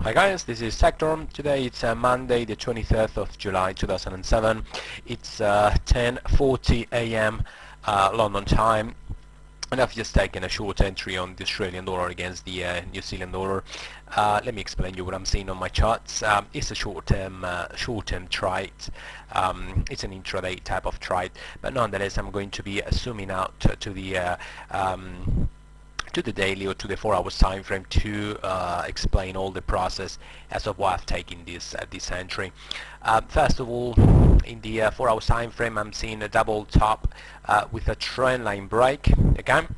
Hi guys, this is Sector. Today it's Monday the 23rd of July 2007. It's 10:40 a.m. London time, and I've just taken a short entry on the Australian dollar against the New Zealand dollar. Let me explain you what I'm seeing on my charts. It's a short-term trade. It's an intraday type of trade, but nonetheless I'm going to be zooming out to the daily or to the 4 hours time frame to explain all the process as of why I've taken this entry. First of all, in the 4 hours time frame, I'm seeing a double top with a trend line break. Okay,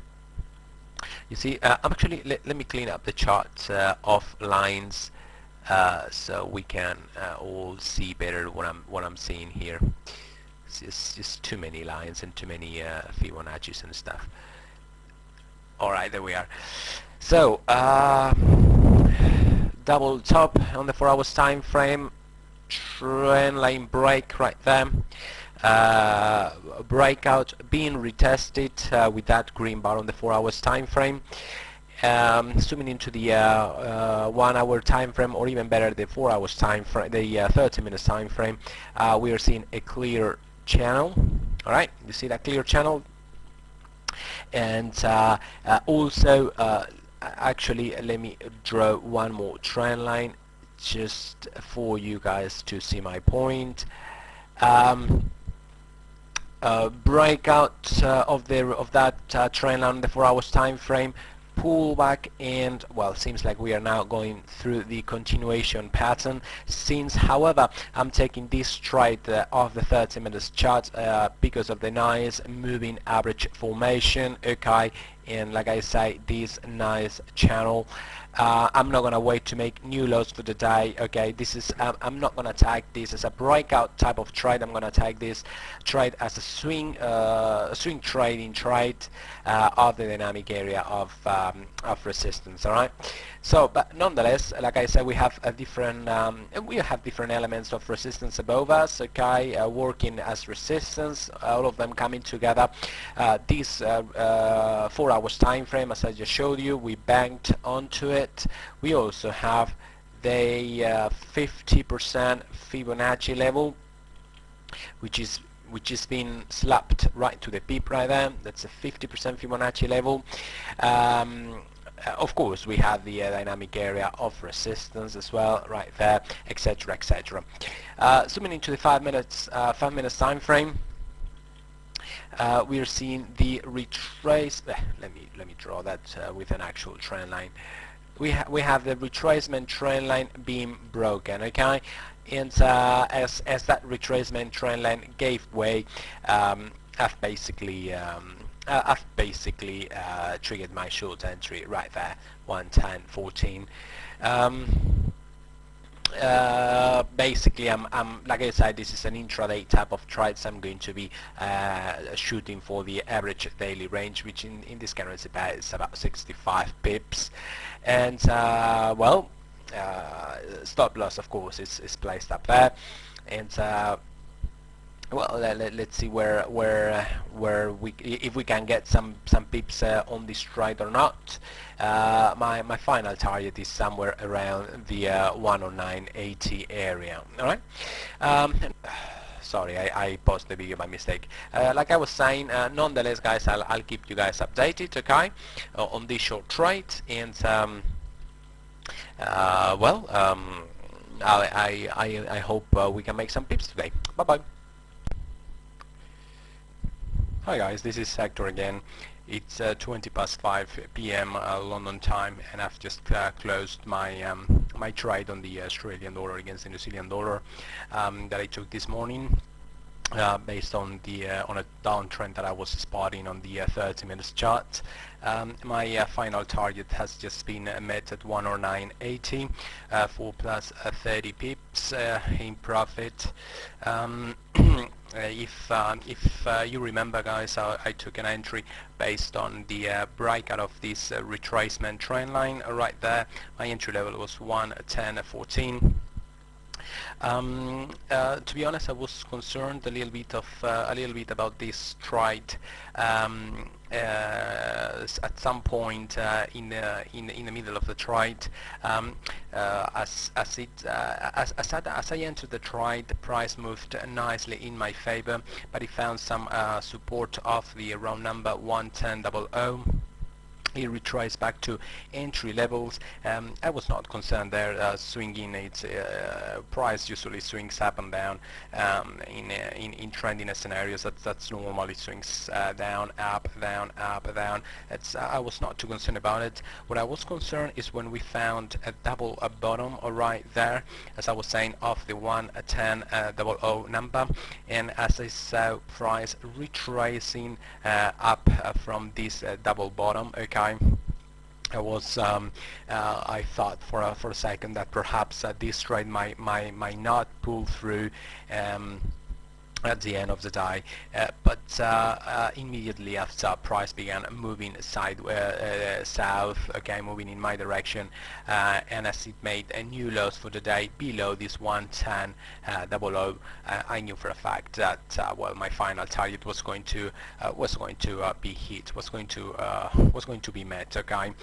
you see, actually let me clean up the chart of lines so we can all see better what I'm seeing here. It's just too many lines and too many Fibonacci's and stuff. Alright, there we are. So double top on the 4 hours time frame, trend line break right there, breakout being retested with that green bar on the 4 hours time frame. Zooming into the 1 hour time frame, or even better the 4 hours time frame, the 30 minutes time frame, we are seeing a clear channel. Alright, you see that clear channel? And also actually let me draw one more trend line just for you guys to see my point. Breakout of that trend line on the 4 hours time frame, pullback, and well, seems like we are now going through the continuation pattern. Since however I'm taking this trade of the 30 minutes chart because of the nice moving average formation, okay, and like I say, this nice channel, I'm not gonna wait to make new lows for the day. Okay, this is I'm not gonna tag this as a breakout type of trade. I'm gonna tag this trade as a swing trading trade of the dynamic area of resistance. All right. So, but nonetheless, like I said, we have a different elements of resistance above us. Okay, working as resistance, all of them coming together. This 4 hours time frame, as I just showed you, we banked onto it. We also have the 50% Fibonacci level, which is been slapped right to the pip right there. That's a 50% Fibonacci level. Of course, we have the dynamic area of resistance as well, right there, etc., etc. Zooming into the 5 minutes time frame, we are seeing the retrace. Let me draw that with an actual trend line. We have the retracement trend line being broken. Okay, and as that retracement trend line gave way, I've basically triggered my short entry right there, 110.14. Basically, I'm like I said, this is an intraday type of trades. I'm going to be shooting for the average daily range, which in this currency pair is about 65 pips, and well, stop loss of course is placed up there, and well, let's see where we, if we can get some pips on this trade or not. My final target is somewhere around the 109.80 area. All right. Sorry, I paused the video by mistake. Like I was saying, nonetheless, guys, I'll keep you guys updated, okay, on this short trade, and well, I hope we can make some pips today. Bye bye. Hi guys, this is Hector again. It's 5 p.m. London time, and I've just closed my my trade on the Australian dollar against the New Zealand dollar that I took this morning, based on the on a downtrend that I was spotting on the 30 minutes chart. My final target has just been met at 109.80 for plus 30 pips in profit. If you remember, guys, I took an entry based on the breakout of this retracement trend line right there. My entry level was 110.14. To be honest, I was concerned a little bit about this trade at some point in the middle of the trade. as I entered the trade, the price moved nicely in my favor, but it found some support of the round number 110.00. It retraced back to entry levels. I was not concerned there. Swinging its price usually swings up and down in trending scenarios. That's normally swings down, up, down, up, down. I was not too concerned about it. What I was concerned is when we found a double bottom right there, as I was saying, of the 110.00 number, and as I saw price retracing up from this double bottom. Okay, I thought for a second that perhaps this trade might not pull through at the end of the day, but immediately after price began moving south, okay, moving in my direction, and as it made a new lows for the day below this 110.00, I knew for a fact that well, my final target was going to be hit, was going to be met. Okay,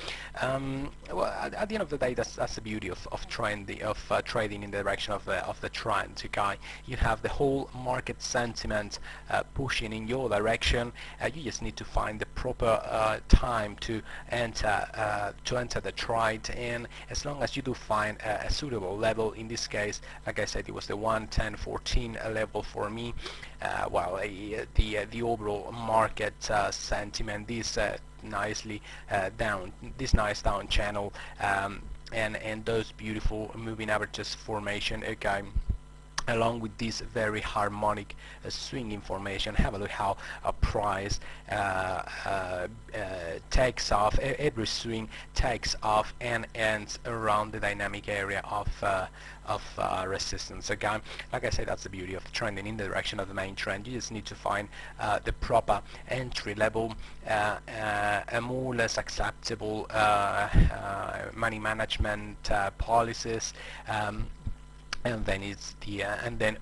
well, at the end of the day, that's the beauty of trading in the direction of the trend. Okay, you have the whole market sentiment pushing in your direction. You just need to find the proper time to enter the trade, and as long as you do find a suitable level, in this case, like I said, it was the 110.14 level for me. Well, the overall market sentiment, this nice down channel, and those beautiful moving averages formation, okay, along with this very harmonic swing information. Have a look how a price takes off. Every swing takes off and ends around the dynamic area of resistance. Again, like I said, that's the beauty of trending in the direction of the main trend. You just need to find the proper entry level, a more or less acceptable money management policies, and then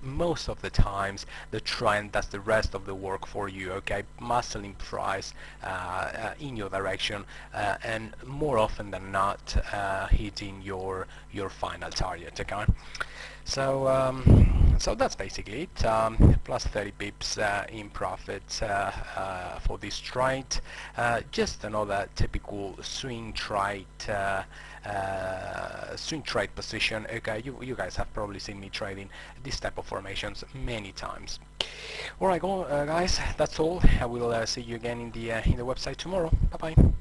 most of the times the trend does the rest of the work for you. Okay, muscling price in your direction, and more often than not hitting your final target. Okay, so that's basically it. Plus 30 pips in profit for this trade. Just another typical swing trade position. Okay, you guys have probably seen me trading this type of formations many times. Alright, guys, that's all. I will see you again in the website tomorrow. Bye bye.